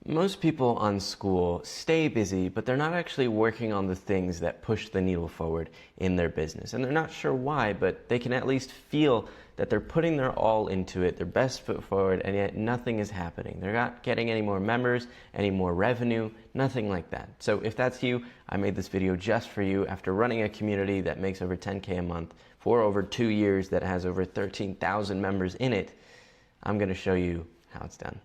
Most people on Skool stay busy, but they're not actually working on the things that push the needle forward in their business. And they're not sure why, but they can at least feel that they're putting their all into it, their best foot forward, and yet nothing is happening. They're not getting any more members, any more revenue, nothing like that. So if that's you, I made this video just for you. After running a community that makes over 10K a month for over 2 years, that has over 13,000 members in it, I'm gonna show you how it's done.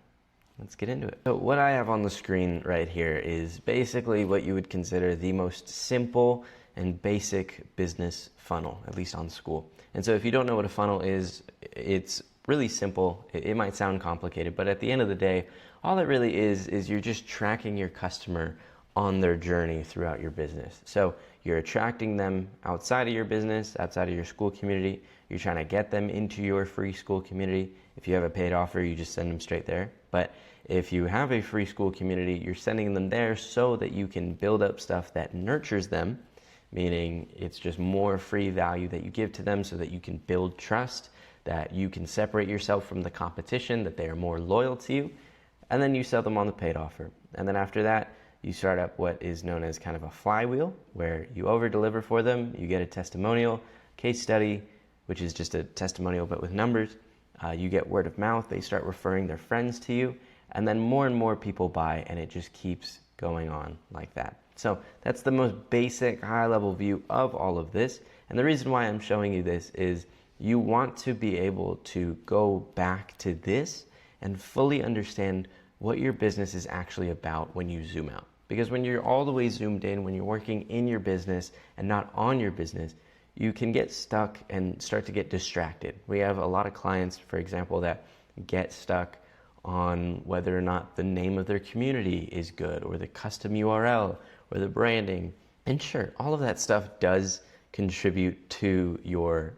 Let's get into it. So what I have on the screen right here is basically what you would consider the most simple and basic business funnel, at least on Skool. And so if you don't know what a funnel is, it's really simple. It might sound complicated, but at the end of the day, all it really is you're just tracking your customer on their journey throughout your business. So you're attracting them outside of your business, outside of your Skool community. You're trying to get them into your free Skool community. If you have a paid offer, you just send them straight there. But if you have a free Skool community, you're sending them there so that you can build up stuff that nurtures them, meaning it's just more free value that you give to them so that you can build trust, that you can separate yourself from the competition, that they are more loyal to you, and then you sell them on the paid offer. And then after that, you start up what is known as kind of a flywheel, where you over-deliver for them, you get a testimonial, case study, which is just a testimonial but with numbers. You get word of mouth, they start referring their friends to you, and then more and more people buy, and it just keeps going on like that. So that's the most basic high-level view of all of this. And the reason why I'm showing you this is you want to be able to go back to this and fully understand what your business is actually about when you zoom out. Because when you're all the way zoomed in, when you're working in your business and not on your business, you can get stuck and start to get distracted. We have a lot of clients, for example, that get stuck on whether or not the name of their community is good, or the custom URL, or the branding. And sure, all of that stuff does contribute to your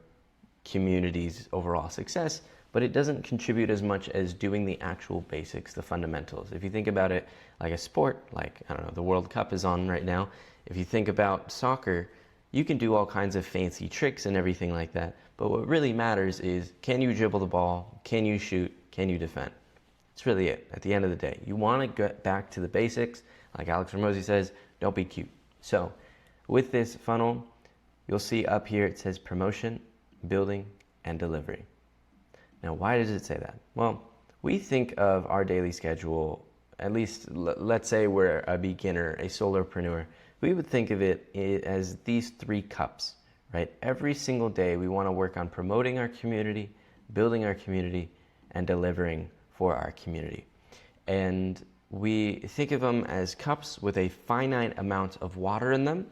community's overall success, but it doesn't contribute as much as doing the actual basics, the fundamentals. If you think about it like a sport, like, I don't know, the World Cup is on right now. If you think about soccer, you can do all kinds of fancy tricks and everything like that, but what really matters is, can you dribble the ball? Can you shoot? Can you defend? That's really it at the end of the day. You want to get back to the basics. Like Alex Ramosi says, don't be cute. So with this funnel, you'll see up here it says promotion, building, and delivery. Now, why does it say that? Well, we think of our daily schedule, at least let's say we're a beginner, a solopreneur, we would think of it as these 3 cups, right? Every single day we want to work on promoting our community, building our community, and delivering for our community. And we think of them as cups with a finite amount of water in them,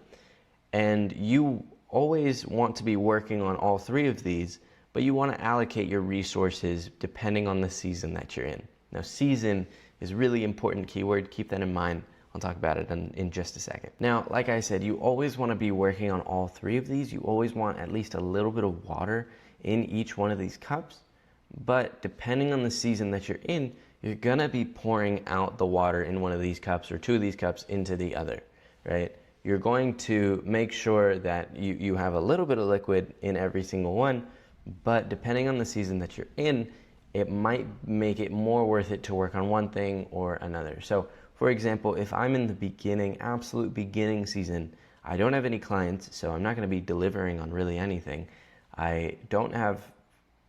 and you always want to be working on all 3 of these, but you want to allocate your resources depending on the season that you're in. Now, season is a really important keyword. Keep that in mind. I'll talk about it in just a second. Now, like I said, you always want to be working on all 3 of these. You always want at least a little bit of water in each one of these cups, but depending on the season that you're in, you're gonna be pouring out the water in one of these cups or 2 of these cups into the other, right? You're going to make sure that you have a little bit of liquid in every single one, but depending on the season that you're in, it might make it more worth it to work on one thing or another. So for example, if I'm in the beginning, absolute beginning season, I don't have any clients, so I'm not gonna be delivering on really anything. I don't have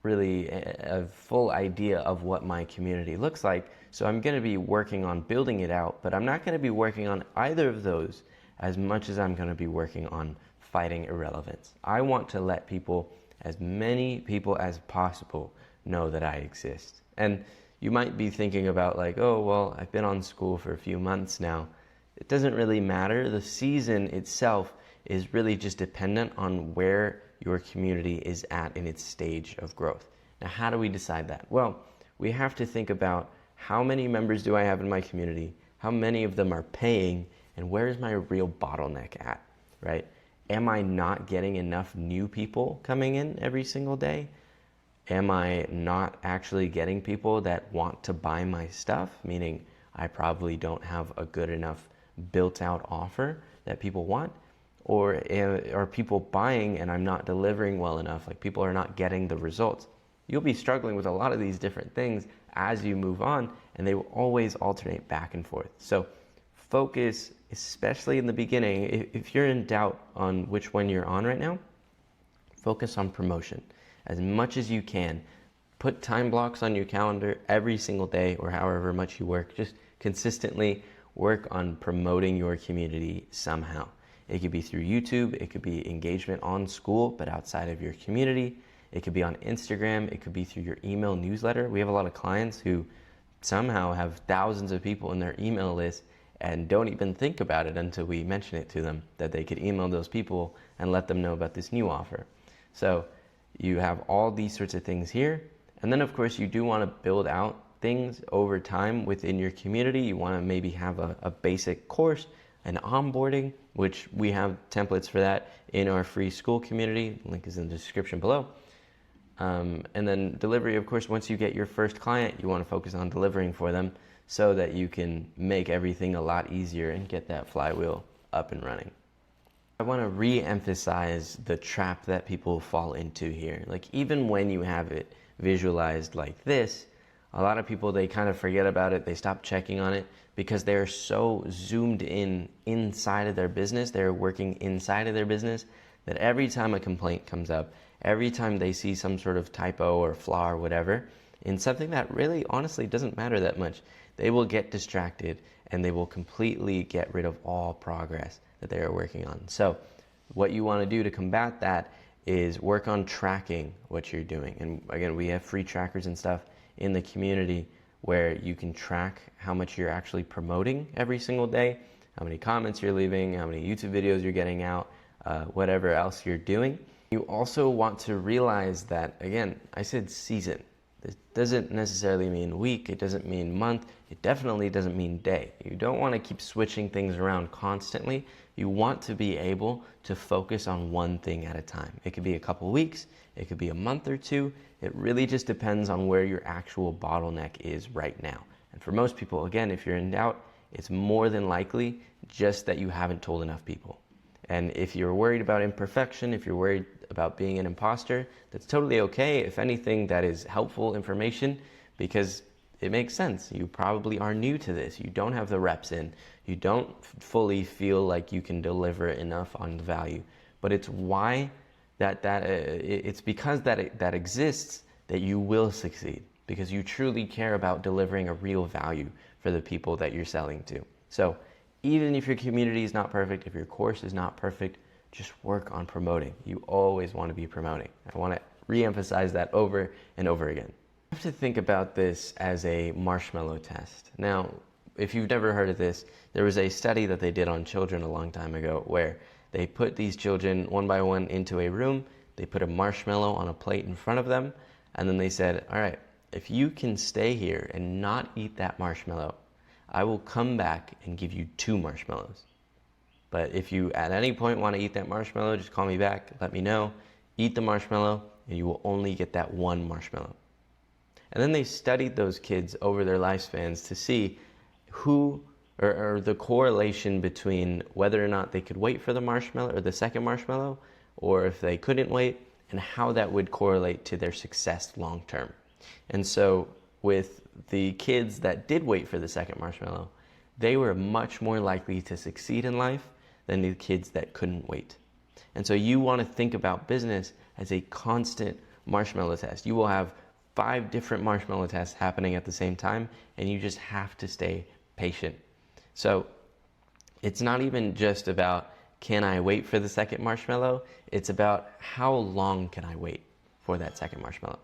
really a full idea of what my community looks like, so I'm gonna be working on building it out, but I'm not gonna be working on either of those as much as I'm gonna be working on fighting irrelevance. I want to let people, as many people as possible, know that I exist. And you might be thinking about like, oh, well, I've been on Skool for a few months now. It doesn't really matter. The season itself is really just dependent on where your community is at in its stage of growth. Now, how do we decide that? Well, we have to think about how many members do I have in my community, how many of them are paying, and where is my real bottleneck at, right? Am I not getting enough new people coming in every single day? Am I not actually getting people that want to buy my stuff? Meaning I probably don't have a good enough built out offer that people want? Or are people buying and I'm not delivering well enough? Like people are not getting the results. You'll be struggling with a lot of these different things as you move on, and they will always alternate back and forth. So focus, especially in the beginning, if you're in doubt on which one you're on right now, focus on promotion as much as you can. Put time blocks on your calendar every single day or however much you work. Just consistently work on promoting your community somehow. It could be through YouTube, it could be engagement on Skool, but outside of your community. It could be on Instagram, it could be through your email newsletter. We have a lot of clients who somehow have thousands of people in their email list and don't even think about it until we mention it to them, that they could email those people and let them know about this new offer. So you have all these sorts of things here. And then of course you do want to build out things over time within your community. You want to maybe have a basic course, an onboarding, which we have templates for that in our free Skool community. Link is in the description below. And then delivery, of course, once you get your first client, you want to focus on delivering for them so that you can make everything a lot easier and get that flywheel up and running. I want to re-emphasize the trap that people fall into here. Like, even when you have it visualized like this, a lot of people, they kind of forget about it. They stop checking on it because they're so zoomed in inside of their business. They're working inside of their business that every time a complaint comes up, every time they see some sort of typo or flaw or whatever in something that really honestly doesn't matter that much, they will get distracted and they will completely get rid of all progress that they are working on. So what you want to do to combat that is work on tracking what you're doing. And again, we have free trackers and stuff in the community where you can track how much you're actually promoting every single day, how many comments you're leaving, how many YouTube videos you're getting out, whatever else you're doing. You also want to realize that, again, I said season. This doesn't necessarily mean week, it doesn't mean month, it definitely doesn't mean day. You don't want to keep switching things around constantly. You want to be able to focus on one thing at a time. It could be a couple weeks, it could be a month or two. It really just depends on where your actual bottleneck is right now. And for most people, again, if you're in doubt, it's more than likely just that you haven't told enough people. And if you're worried about imperfection, if you're worried about being an imposter, that's totally okay. If anything, that is helpful information because it makes sense. You probably are new to this. You don't have the reps in. You don't fully feel like you can deliver enough on the value. But it's why it's because that exists that you will succeed, because you truly care about delivering a real value for the people that you're selling to. So even if your community is not perfect, if your course is not perfect, just work on promoting. You always want to be promoting. I want to re-emphasize that over and over again. You have to think about this as a marshmallow test. Now, if you've never heard of this, there was a study that they did on children a long time ago where they put these children one by one into a room, they put a marshmallow on a plate in front of them, and then they said, all right, if you can stay here and not eat that marshmallow, I will come back and give you 2 marshmallows. But if you at any point want to eat that marshmallow, just call me back, let me know, eat the marshmallow, and you will only get that 1 marshmallow. And then they studied those kids over their lifespans to see who, or the correlation between whether or not they could wait for the marshmallow or the second marshmallow, or if they couldn't wait, and how that would correlate to their success long term. And so with the kids that did wait for the second marshmallow, they were much more likely to succeed in life than the kids that couldn't wait. And so you want to think about business as a constant marshmallow test. You will have 5 different marshmallow tests happening at the same time, and you just have to stay patient. So it's not even just about, can I wait for the second marshmallow? It's about how long can I wait for that second marshmallow?